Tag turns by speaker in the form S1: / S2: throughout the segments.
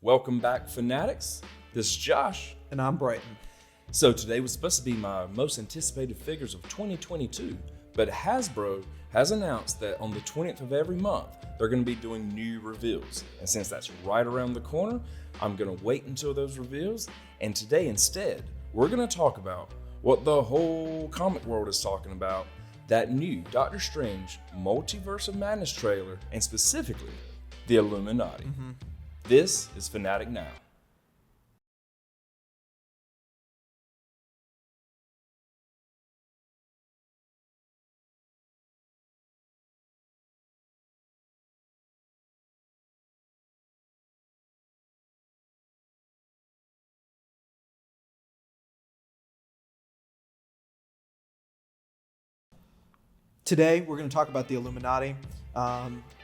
S1: Welcome back, Fanatics. This is Josh.
S2: And I'm Brighton.
S1: So today was supposed to be my most anticipated figures of 2022, but Hasbro has announced that on the 20th of every month, they're going to be doing new reveals. And since that's right around the corner, I'm going to wait until those reveals. And today instead, we're going to talk about what the whole comic world is talking about, that new Doctor Strange Multiverse of Madness trailer, and specifically the Illuminati. This is Fanatic Now.
S2: Today, we're going to talk about the Illuminati.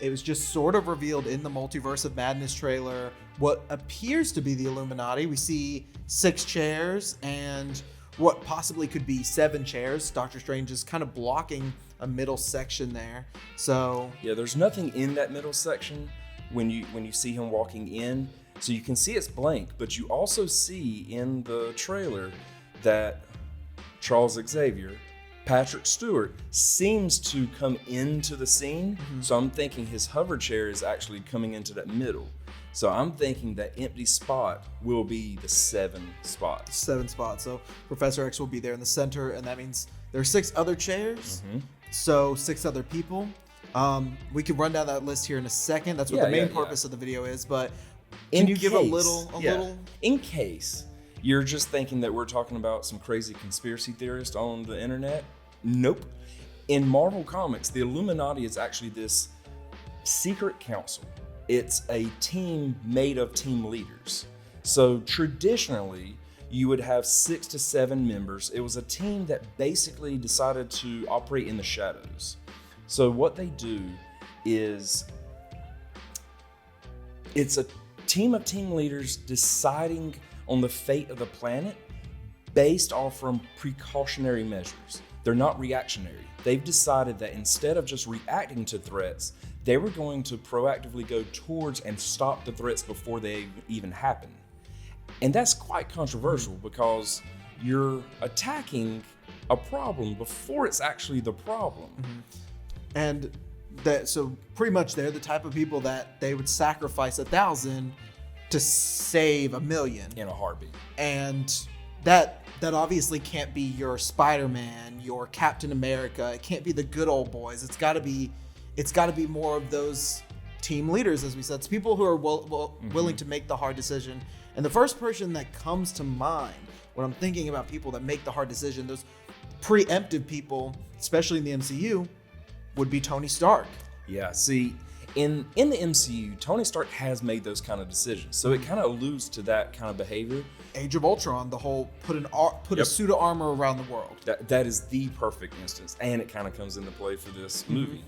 S2: It was just sort of revealed in the Multiverse of Madness trailer what appears to be the Illuminati. We see 6 chairs and what possibly could be 7 chairs. Doctor Strange is kind of blocking a middle section there. So
S1: yeah, there's nothing in that middle section when you see him walking in. So you can see it's blank, but you also see in the trailer that Charles Xavier, Patrick Stewart, seems to come into the scene. So I'm thinking his hover chair is actually coming into that middle. So I'm thinking that empty spot will be the 7 spots.
S2: 7 spots. So Professor X will be there in the center, and that means there are 6 other chairs. So 6 other people. We can run down that list here in a second. That's what the main purpose of the video is. But can you give a little?
S1: In case you're just thinking that we're talking about some crazy conspiracy theorist on the internet? Nope. In Marvel Comics, the Illuminati is actually this secret council. It's a team made of team leaders. So traditionally, you would have 6 to 7 members. It was a team that basically decided to operate in the shadows. So what they do is, it's a team of team leaders deciding on the fate of the planet based off from precautionary measures. They're not reactionary. They've decided that instead of just reacting to threats, they were going to proactively go towards and stop the threats before they even happen. And that's quite controversial because you're attacking a problem before it's actually the problem.
S2: And so pretty much they're the type of people that they would sacrifice 1,000 to save 1,000,000
S1: In a heartbeat.
S2: And that obviously can't be your Spider-Man, your Captain America. It can't be the good old boys. It's got to be more of those team leaders, as we said. It's people who are willing to make the hard decision. And the first person that comes to mind when I'm thinking about people that make the hard decision, those preemptive people, especially in the MCU, would be Tony Stark.
S1: Yeah, see, in the MCU, Tony Stark has made those kind of decisions. So it kind of alludes to that kind of behavior.
S2: Age of Ultron, the whole put a suit of armor around the world.
S1: That is the perfect instance, and it kind of comes into play for this movie.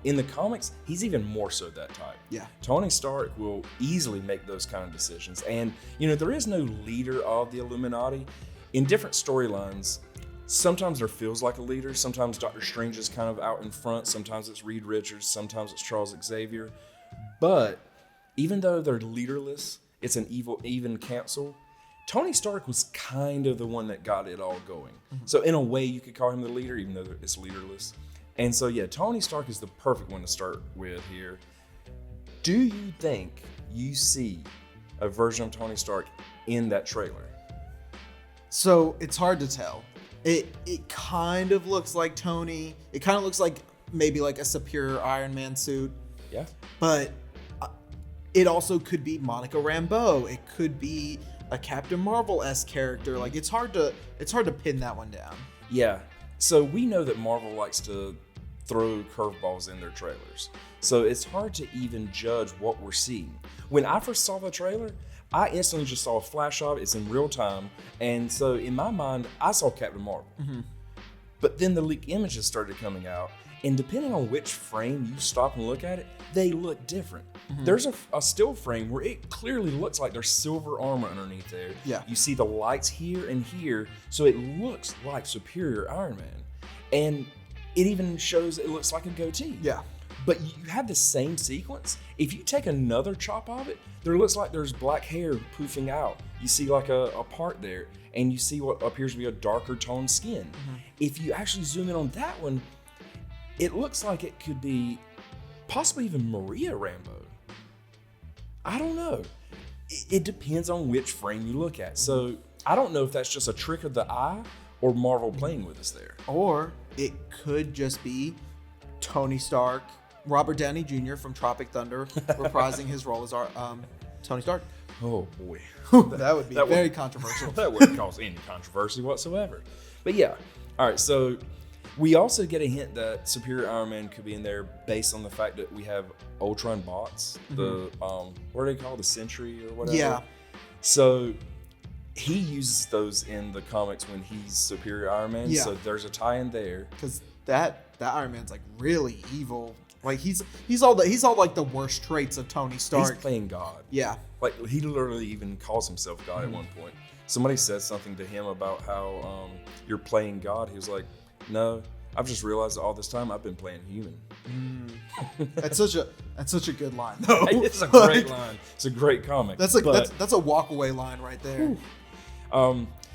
S1: In the comics, he's even more so that type.
S2: Yeah.
S1: Tony Stark will easily make those kind of decisions. And, there is no leader of the Illuminati. In different storylines, sometimes there feels like a leader. Sometimes Doctor Strange is kind of out in front. Sometimes it's Reed Richards. Sometimes it's Charles Xavier. But even though they're leaderless, it's an even council. Tony Stark was kind of the one that got it all going. So in a way, you could call him the leader, even though it's leaderless. And so, yeah, Tony Stark is the perfect one to start with here. Do you think you see a version of Tony Stark in that trailer?
S2: So it's hard to tell. It kind of looks like Tony. It kind of looks like maybe like a superior Iron Man suit.
S1: Yeah.
S2: But it also could be Monica Rambeau. It could be a Captain Marvel-esque character. Like it's hard to pin that one down.
S1: Yeah. So we know that Marvel likes to throw curveballs in their trailers. So it's hard to even judge what we're seeing. When I first saw the trailer, I instantly just saw a flash of it. It's in real time. And so in my mind, I saw Captain Marvel. But then the leaked images started coming out. And depending on which frame you stop and look at it, they look different. There's a still frame where it clearly looks like there's silver armor underneath there.
S2: Yeah.
S1: You see the lights here and here, so it looks like superior Iron Man. And it even shows it looks like a goatee.
S2: Yeah.
S1: But you have the same sequence. If you take another chop of it, there looks like there's black hair poofing out. You see like a part there, and you see what appears to be a darker toned skin. If you actually zoom in on that one, it looks like it could be possibly even Maria Rambeau. I don't know. It depends on which frame you look at. So I don't know if that's just a trick of the eye or Marvel playing with us there.
S2: Or it could just be Tony Stark, Robert Downey Jr. from Tropic Thunder, reprising his role as Tony Stark.
S1: Oh boy.
S2: That would be very controversial.
S1: That wouldn't cause any controversy whatsoever. But yeah. All right, so we also get a hint that Superior Iron Man could be in there based on the fact that we have Ultron bots, the what are they called, the Sentry or whatever.
S2: Yeah.
S1: So he uses those in the comics when he's Superior Iron Man.
S2: Yeah.
S1: So there's a tie-in there.
S2: Because that Iron Man's like really evil. Like he's all like the worst traits of Tony Stark.
S1: He's playing God.
S2: Yeah.
S1: Like he literally even calls himself God at one point. Somebody said something to him about how you're playing God. He was like, no, I've just realized that all this time I've been playing human.
S2: That's such a good line though.
S1: It's a great line. It's a great comic.
S2: That's like that's a walk away line right there.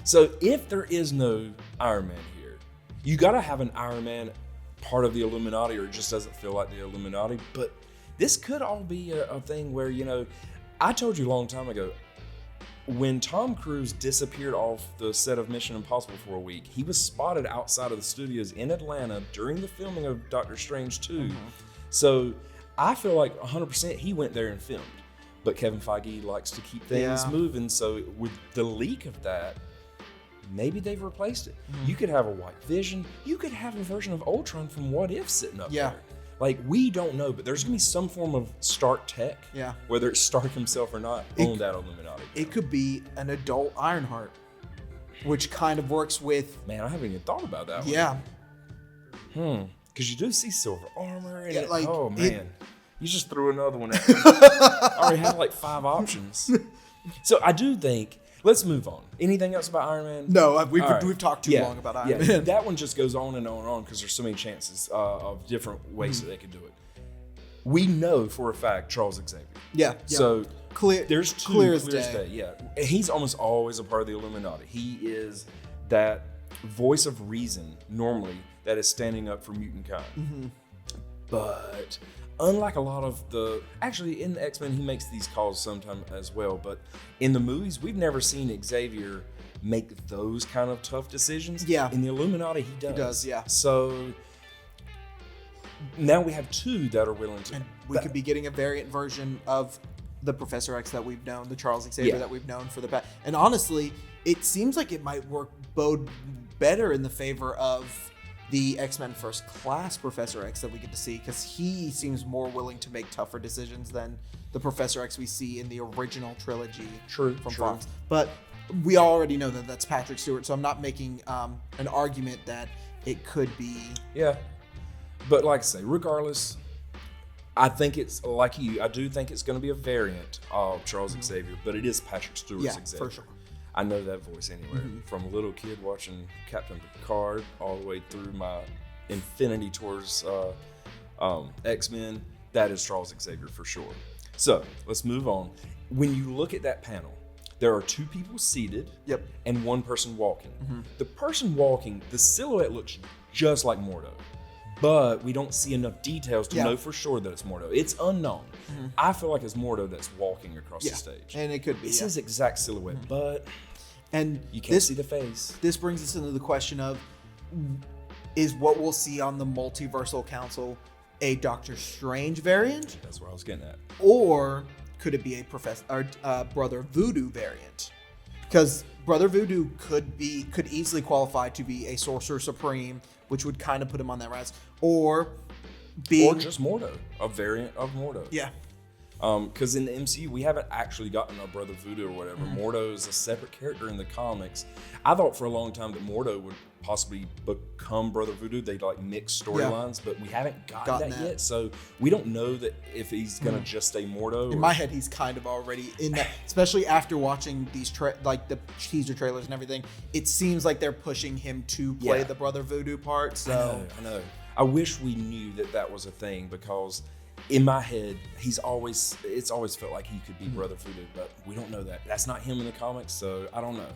S1: So if there is no Iron Man here, you gotta have an Iron Man part of the Illuminati, or it just doesn't feel like the Illuminati. But this could all be a thing where, I told you a long time ago, when Tom Cruise disappeared off the set of Mission Impossible for a week, he was spotted outside of the studios in Atlanta during the filming of Doctor Strange 2. So I feel like 100% he went there and filmed. But Kevin Feige likes to keep things moving. So with the leak of that, maybe they've replaced it. You could have a White Vision. You could have a version of Ultron from What If sitting up there. Like, we don't know, but there's going to be some form of Stark tech, whether it's Stark himself or not, on that Illuminati.
S2: It could be an adult Ironheart, which kind of works with...
S1: Man, I haven't even thought about that one.
S2: Yeah.
S1: Because you do see silver armor and
S2: you
S1: just threw another one at me. I already had like 5 options. So I do think... Let's move on. Anything else about Iron Man?
S2: No, we've talked too long about Iron Man.
S1: That one just goes on and on and on because there's so many chances of different ways that they could do it. We know for a fact Charles Xavier.
S2: Yeah.
S1: So there's two
S2: clear as day.
S1: Yeah. And he's almost always a part of the Illuminati. He is that voice of reason normally that is standing up for mutant kind. But unlike a lot of actually in the X-Men, he makes these calls sometime as well, but in the movies, we've never seen Xavier make those kind of tough decisions.
S2: Yeah.
S1: In the Illuminati, he does.
S2: He does, yeah.
S1: So now we have 2 that are willing to.
S2: And we could be getting a variant version of the Professor X that we've known, the Charles Xavier that we've known for the past. And honestly, it seems like it might bode better in the favor of the X-Men First Class Professor X that we get to see, because he seems more willing to make tougher decisions than the Professor X we see in the original trilogy from Fox. But we already know that that's Patrick Stewart, so I'm not making an argument that it could be.
S1: Yeah, but like I say, regardless, I think it's like I do think it's going to be a variant of Charles Xavier, but it is Patrick Stewart's Xavier.
S2: For sure.
S1: I know that voice anywhere. From a little kid watching Captain Picard all the way through my infinity towards X-Men, that is Charles Xavier for sure. So let's move on. When you look at that panel, there are 2 people seated and 1 person walking. The person walking, the silhouette looks just like Mordo, but we don't see enough details to know for sure that it's Mordo. It's unknown. I feel like it's Mordo that's walking across the stage.
S2: And it could be.
S1: It's his exact silhouette, but you can't see the face.
S2: This brings us into the question of, is what we'll see on the Multiversal Council a Doctor Strange variant?
S1: That's where I was getting at.
S2: Or could it be a Brother Voodoo variant? Because Brother Voodoo could easily qualify to be a Sorcerer Supreme, which would kind of put him on that rise. Or
S1: just Mordo, a variant of Mordo.
S2: Yeah.
S1: Because in the MCU, we haven't actually gotten a Brother Voodoo or whatever. Mordo is a separate character in the comics. I thought for a long time that Mordo would possibly become Brother Voodoo. They'd like mix storylines, but we haven't gotten that yet. So we don't know that if he's gonna just stay Mordo.
S2: In my head, he's kind of already in that. Especially after watching these the teaser trailers and everything, it seems like they're pushing him to play the Brother Voodoo part. So
S1: I know. I wish we knew that was a thing, because in my head, it's always felt like he could be brother-footed, but we don't know that. That's not him in the comics, so I don't know.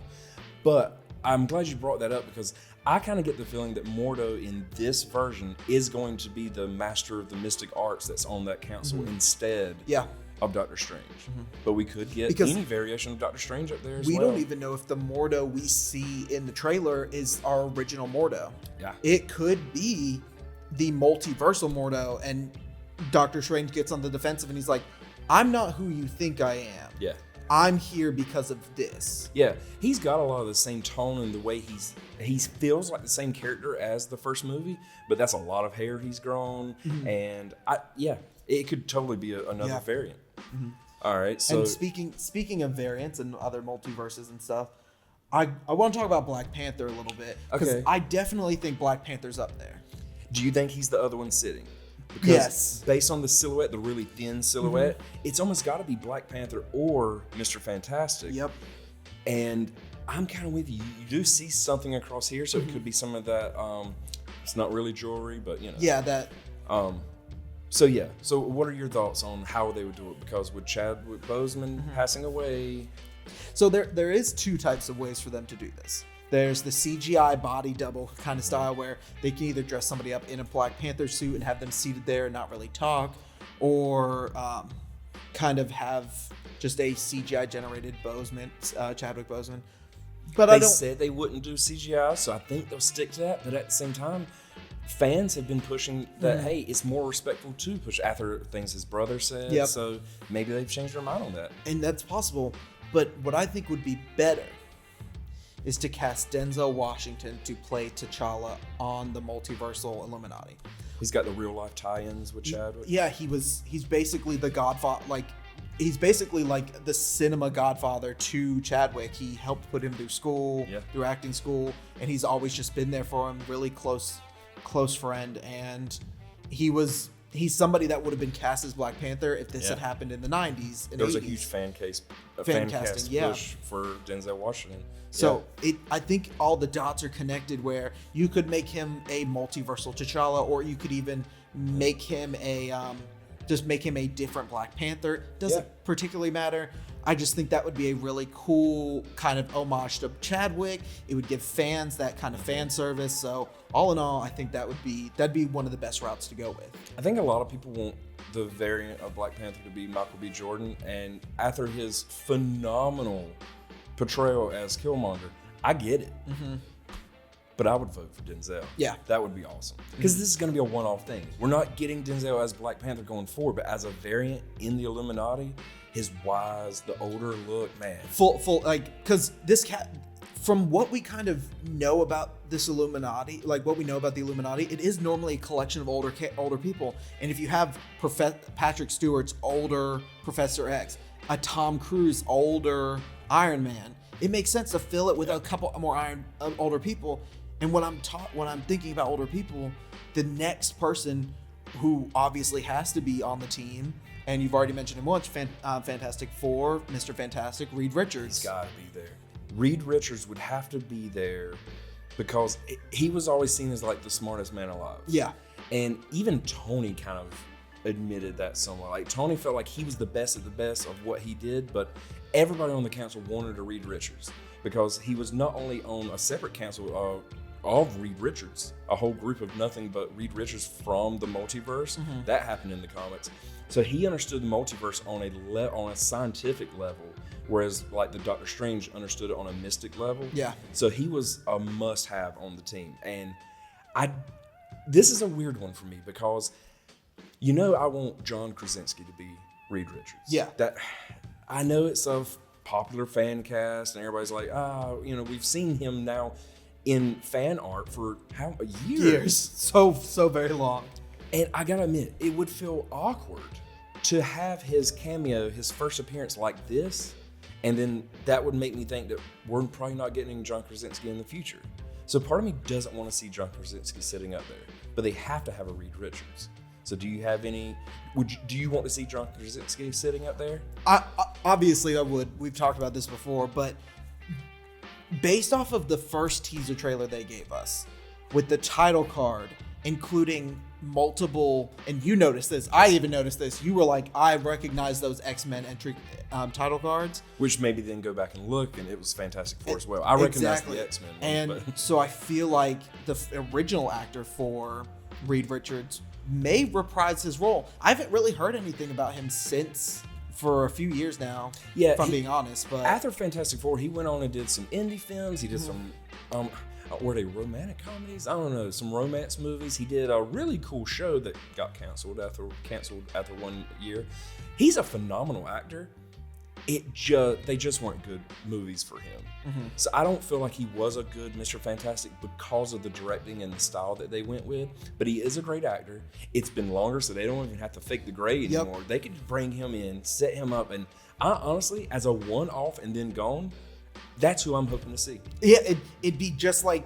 S1: But I'm glad you brought that up, because I kind of get the feeling that Mordo in this version is going to be the master of the mystic arts that's on that council instead of Doctor Strange. But we could get any variation of Doctor Strange up there as well.
S2: We don't even know if the Mordo we see in the trailer is our original Mordo.
S1: Yeah.
S2: It could be the multiversal Mordo, and Doctor Strange gets on the defensive and he's like, I'm not who you think I am.
S1: Yeah.
S2: I'm here because of this.
S1: Yeah. He's got a lot of the same tone and the way he feels like the same character as the first movie, but that's a lot of hair he's grown. And it could totally be another variant. All right. So
S2: and speaking of variants and other multiverses and stuff, I want to talk about Black Panther a little bit, because I definitely think Black Panther's up there.
S1: Do you think he's the other one sitting? Because
S2: yes.
S1: Based on the silhouette, the really thin silhouette, it's almost got to be Black Panther or Mr. Fantastic.
S2: Yep. And
S1: I'm kind of with you. You do see something across here, so it could be some of that. It's not really jewelry, but you know.
S2: Yeah, that.
S1: So what are your thoughts on how they would do it? Because with Chadwick Boseman passing away.
S2: So there is two types of ways for them to do this. There's the CGI body double kind of style, where they can either dress somebody up in a Black Panther suit and have them seated there and not really talk, or kind of have just a CGI generated Chadwick Boseman. But
S1: they said they wouldn't do CGI, so I think they'll stick to that. But at the same time, fans have been pushing that, hey, it's more respectful to push after things his brother said.
S2: Yep.
S1: So maybe they've changed their mind on that.
S2: And that's possible. But what I think would be better is to cast Denzel Washington to play T'Challa on the multiversal Illuminati.
S1: He's got the real life tie-ins with Chadwick.
S2: Yeah, he's basically the godfather, he's basically like the cinema godfather to Chadwick. He helped put him through school, through acting school, and he's always just been there for him, really close friend. And he's somebody that would have been cast as Black Panther if this had happened in the 90s and
S1: there was
S2: 80s.
S1: A huge fan cast push for Denzel Washington.
S2: So I think all the dots are connected, where you could make him a multiversal T'Challa, or you could even make him a different Black Panther. Doesn't particularly matter. I just think that would be a really cool kind of homage to Chadwick. It would give fans that kind of fan service. So all in all, I think that'd be one of the best routes to go with.
S1: I think a lot of people want the variant of Black Panther to be Michael B. Jordan, and after his phenomenal portrayal as Killmonger, I get it. But I would vote for Denzel.
S2: Yeah.
S1: That would be awesome. Because this is going to be a one-off thing. We're not getting Denzel as Black Panther going forward, but as a variant in the Illuminati, his wise, the older look, man.
S2: Because this cat, from what we kind of know about this Illuminati, what we know about the Illuminati, it is normally a collection of older people. And if you have Patrick Stewart's older Professor X, a Tom Cruise older Iron Man, it makes sense to fill it with a couple more older people. And when I'm thinking about older people, the next person who obviously has to be on the team, and you've already mentioned him once, Fantastic Four, Mr. Fantastic, Reed Richards.
S1: He's got to be there. Reed Richards would have to be there, because he was always seen as like the smartest man alive.
S2: Yeah.
S1: And even Tony kind of admitted that somewhat. Like, Tony felt like he was the best of the best of what he did, but everybody on the council wanted a Reed Richards, because he was not only on a separate council of Reed Richards, a whole group of nothing but Reed Richards from the multiverse. That happened in the comics. So he understood the multiverse on a scientific level, whereas like the Doctor Strange understood it on a mystic level.
S2: Yeah.
S1: So he was a must-have on the team. And this is a weird one for me, because I want John Krasinski to be Reed Richards.
S2: Yeah.
S1: I know it's a popular fan cast, and everybody's like, we've seen him now in fan art for years.
S2: So very long.
S1: And I gotta admit, it would feel awkward to have his cameo, his first appearance like this, and then that would make me think that we're probably not getting John Krasinski in the future. So part of me doesn't want to see John Krasinski sitting up there, but they have to have a Reed Richards. So do you have any? Do you want to see John Krasinski sitting up there?
S2: Obviously, I would. We've talked about this before, but based off of the first teaser trailer they gave us, with the title card including multiple, and you noticed this, I even noticed this, you were like, I recognize those X-Men entry title cards.
S1: Which maybe then go back and look, and it was Fantastic Four as well. I recognize the X-Men ones,
S2: and so I feel like the original actor for Reed Richards may reprise his role. I haven't really heard anything about him since for a few years now, if I'm being honest. But
S1: after Fantastic Four, he went on and did some indie films. He did some were they romantic comedies? I don't know, some romance movies. He did a really cool show that got canceled after 1 year. He's a phenomenal actor. They just weren't good movies for him. So I don't feel like he was a good Mr. Fantastic because of the directing and the style that they went with. But he is a great actor. It's been longer, so they don't even have to fake the gray anymore. They could bring him in, set him up, and I honestly, as a one-off and then gone, that's who I'm hoping to see.
S2: Yeah, it'd be just like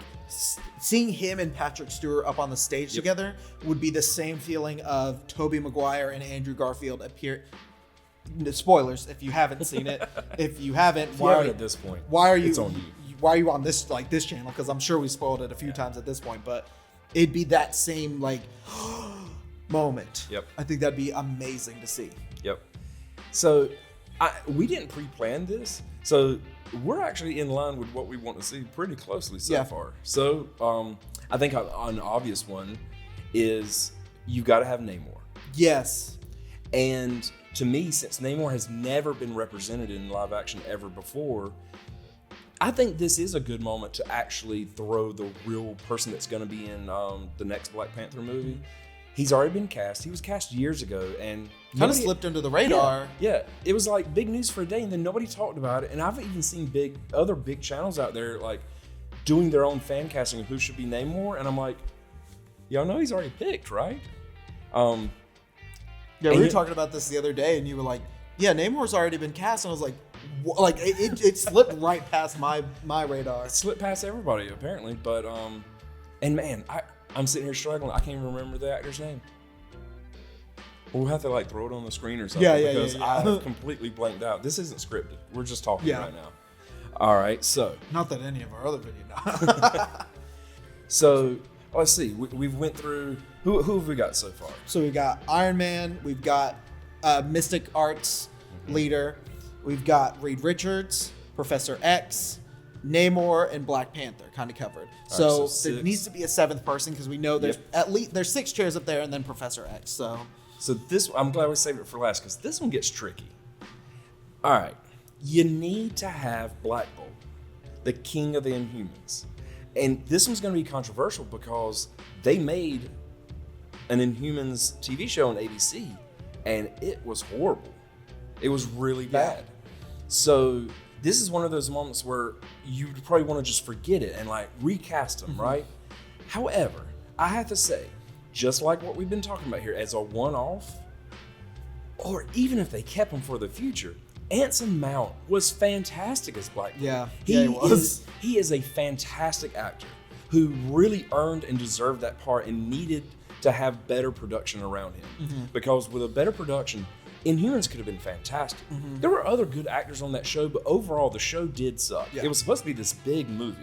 S2: seeing him and Patrick Stewart up on the stage together would be the same feeling of Tobey Maguire and Andrew Garfield appear. Spoilers if you haven't seen it. If you haven't,
S1: at this point,
S2: why are you?
S1: It's on you.
S2: Why are you on this channel? Because I'm sure we spoiled it a few times at this point. But it'd be that same moment.
S1: Yep.
S2: I think that'd be amazing to see.
S1: Yep. So we didn't pre-plan this, so we're actually in line with what we want to see pretty closely so far. So I think an obvious one is you've got to have Namor.
S2: Yes.
S1: And to me, since Namor has never been represented in live action ever before, I think this is a good moment to actually throw the real person that's going to be in the next Black Panther movie. He's already been cast. He was cast years ago, and
S2: kind of slipped under the radar.
S1: Yeah, it was like big news for a day, and then nobody talked about it. And I've even seen other big channels out there like doing their own fan casting of who should be Namor, and I'm like, y'all know he's already picked, right?
S2: Yeah, we were talking about this the other day, and you were like, "Yeah, Namor's already been cast," and I was like, it slipped right past my radar.
S1: It slipped past everybody apparently, but and man, I'm sitting here struggling. I can't even remember the actor's name. We'll have to throw it on the screen or something because I have completely blanked out. This isn't scripted. We're just talking right now. All right, so
S2: not that any of our other videos.
S1: So let's see. We've went through who have we got so far?
S2: So we've got Iron Man. We've got Mystic Arts leader. We've got Reed Richards, Professor X, Namor, and Black Panther kind of covered. So there needs to be a seventh person because we know there's at least there's 6 chairs up there, and then Professor X. So
S1: this, I'm glad we saved it for last because this one gets tricky. All right, you need to have Black Bolt, the king of the Inhumans. And this one's going to be controversial because they made an Inhumans TV show on ABC, and it was horrible. It was really bad. So this is one of those moments where you probably want to just forget it and recast them, right? However, I have to say, just like what we've been talking about here, as a one-off, or even if they kept him for the future, Anson Mount was fantastic as Black Bolt.
S2: Yeah, he was.
S1: He is a fantastic actor who really earned and deserved that part and needed to have better production around him. Because with a better production, Inhumans could have been fantastic. There were other good actors on that show, but overall the show did suck. It was supposed to be this big movie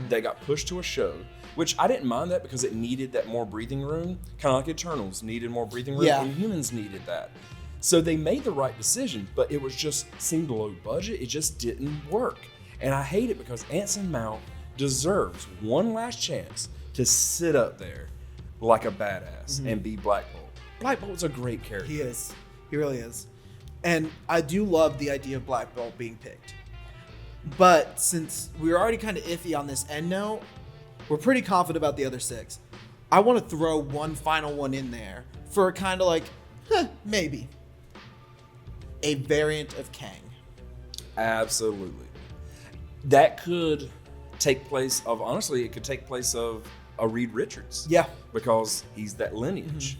S1: that got pushed to a show, which I didn't mind that because it needed that more breathing room, kind of like Eternals needed more breathing room. Inhumans needed that. So they made the right decision, but it was just seemed low budget. It just didn't work. And I hate it because Anson Mount deserves one last chance to sit up there like a badass and be Black Bolt. Black Bolt's a great character.
S2: He is. He really is. And I do love the idea of Black Bolt being picked. But since we were already kind of iffy on this end note, we're pretty confident about the other 6. I want to throw one final one in there for kind of maybe. A variant of Kang.
S1: Absolutely. That could take place of, honestly, it could take place of a Reed Richards.
S2: Yeah.
S1: Because he's that lineage.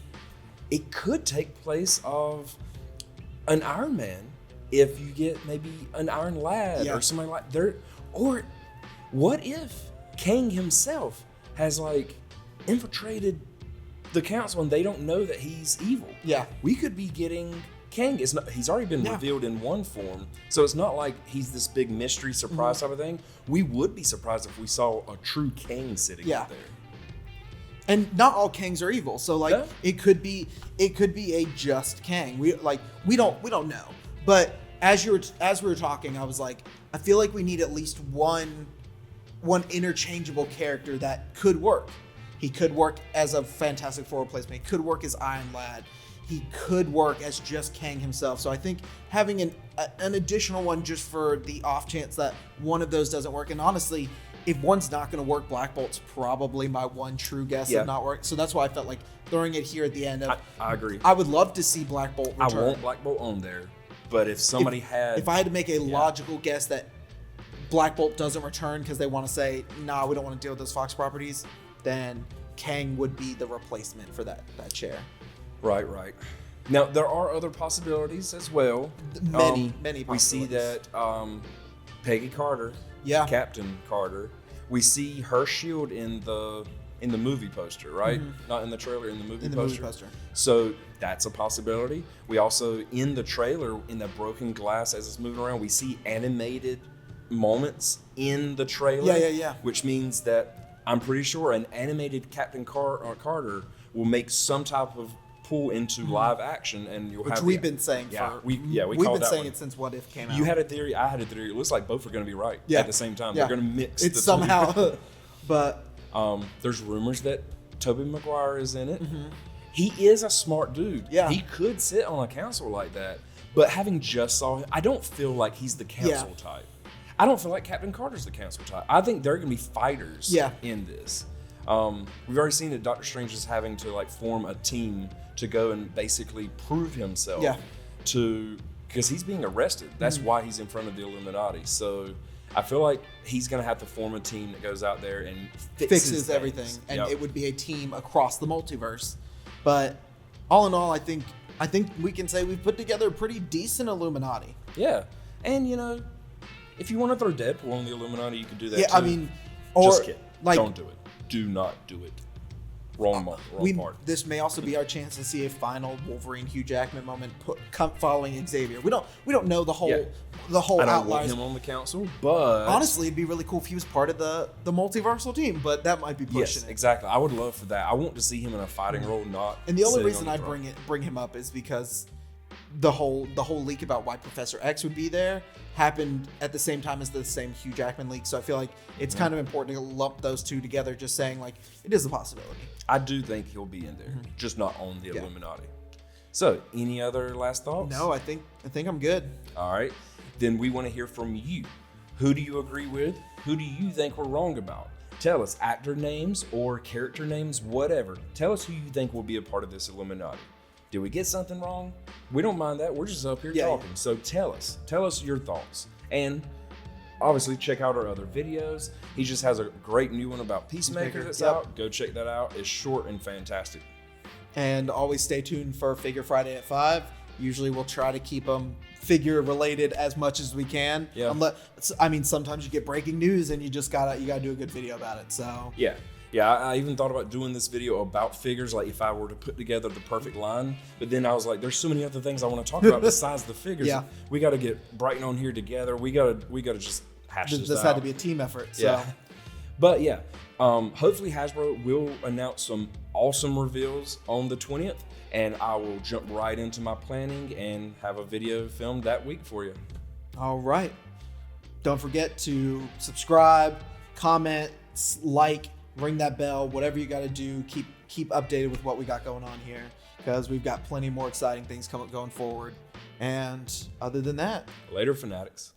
S1: It could take place of an Iron Man if you get maybe an Iron Lad or somebody like that. Or what if Kang himself has infiltrated the council and they don't know that he's evil?
S2: Yeah. We
S1: could be getting Kang. He's already been revealed in one form, so it's not like he's this big mystery surprise type of thing. We would be surprised if we saw a true Kang sitting up there.
S2: And not all Kangs are evil. So like
S1: Yeah.
S2: it could be a just Kang. We don't know. But as we were talking, I was like, I feel like we need at least one interchangeable character that could work. He could work as a Fantastic Four replacement. He could work as Iron Lad. He could work as just Kang himself. So I think having an additional one just for the off chance that one of those doesn't work. And honestly, if one's not going to work, Black Bolt's probably my one true guess of not work. So that's why I felt like throwing it here at the end.
S1: I agree.
S2: I would love to see Black Bolt return.
S1: I want Black Bolt on there, but if somebody
S2: If I had to make a logical guess that Black Bolt doesn't return because they want to say, nah, we don't want to deal with those Fox properties, then Kang would be the replacement for that chair.
S1: Right. Now, there are other possibilities as well.
S2: Many possibilities.
S1: We see that Peggy Carter, Captain Carter, we see her shield in the movie poster, right? Mm-hmm. Not in the trailer, in the movie poster. So that's a possibility. We also, in the trailer, in the broken glass as it's moving around, we see animated moments in the trailer.
S2: Yeah.
S1: Which means that I'm pretty sure an animated Captain Carter will make some type of pull into live action, and you'll have.
S2: We've been saying
S1: we've
S2: been saying it since What If came out.
S1: You had a theory, I had a theory. It looks like both are going to be right at the same time.
S2: Yeah.
S1: They're going to mix
S2: it
S1: the
S2: somehow.
S1: two.
S2: But
S1: there's rumors that Tobey Maguire is in it. Mm-hmm. He is a smart dude.
S2: Yeah,
S1: he could sit on a council like that. But having just saw him, I don't feel like he's the council type. I don't feel like Captain Carter's the council type. I think they're going to be fighters in this. We've already seen that Doctor Strange is having to like form a team to go and basically prove himself because he's being arrested. That's why he's in front of the Illuminati. So I feel like he's going to have to form a team that goes out there and fixes
S2: everything. And it would be a team across the multiverse. But all in all, I think we can say we've put together a pretty decent Illuminati.
S1: Yeah. And, you know, if you want to throw Deadpool on the Illuminati, you could do that too.
S2: I mean,
S1: just kidding. Don't do it. Do not do it. Wrong part.
S2: This may also be our chance to see a final Wolverine Hugh Jackman moment following Xavier. We don't know the whole
S1: I don't want him on the council, but
S2: honestly, it'd be really cool if he was part of the multiversal team. But that might be pushing it.
S1: Exactly. I would love for that. I want to see him in a fighting role, not.
S2: And the only reason I bring him up is because the whole leak about why Professor X would be there happened at the same time as the same Hugh Jackman leak. So I feel like it's kind of important to lump those two together, just saying like it is a possibility.
S1: I do think he'll be in there, just not on the Illuminati. So, any other last thoughts?
S2: No, I think I'm good.
S1: All right. Then we want to hear from you. Who do you agree with? Who do you think we're wrong about? Tell us actor names or character names, whatever. Tell us who you think will be a part of this Illuminati. Did we get something wrong? We don't mind that. We're just up here talking. So tell us your thoughts. And obviously check out our other videos. He just has a great new one about Peacemaker that's out. Go check that out. It's short and fantastic.
S2: And always stay tuned for Figure Friday at 5. Usually we'll try to keep them figure related as much as we can.
S1: Yeah.
S2: Sometimes you get breaking news and you gotta do a good video about it. So
S1: Yeah, I even thought about doing this video about figures, like if I were to put together the perfect line. But then I was like, there's so many other things I want to talk about besides the figures.
S2: Yeah.
S1: We got to get Brighton on here together. We got to just hash this out.
S2: This had to be a team effort. So.
S1: Yeah. But yeah, hopefully Hasbro will announce some awesome reveals on the 20th. And I will jump right into my planning and have a video filmed that week for you.
S2: All right. Don't forget to subscribe, comment, like, ring that bell, whatever you got to do. Keep updated with what we got going on here, because we've got plenty more exciting things going forward. And other than that,
S1: later, fanatics.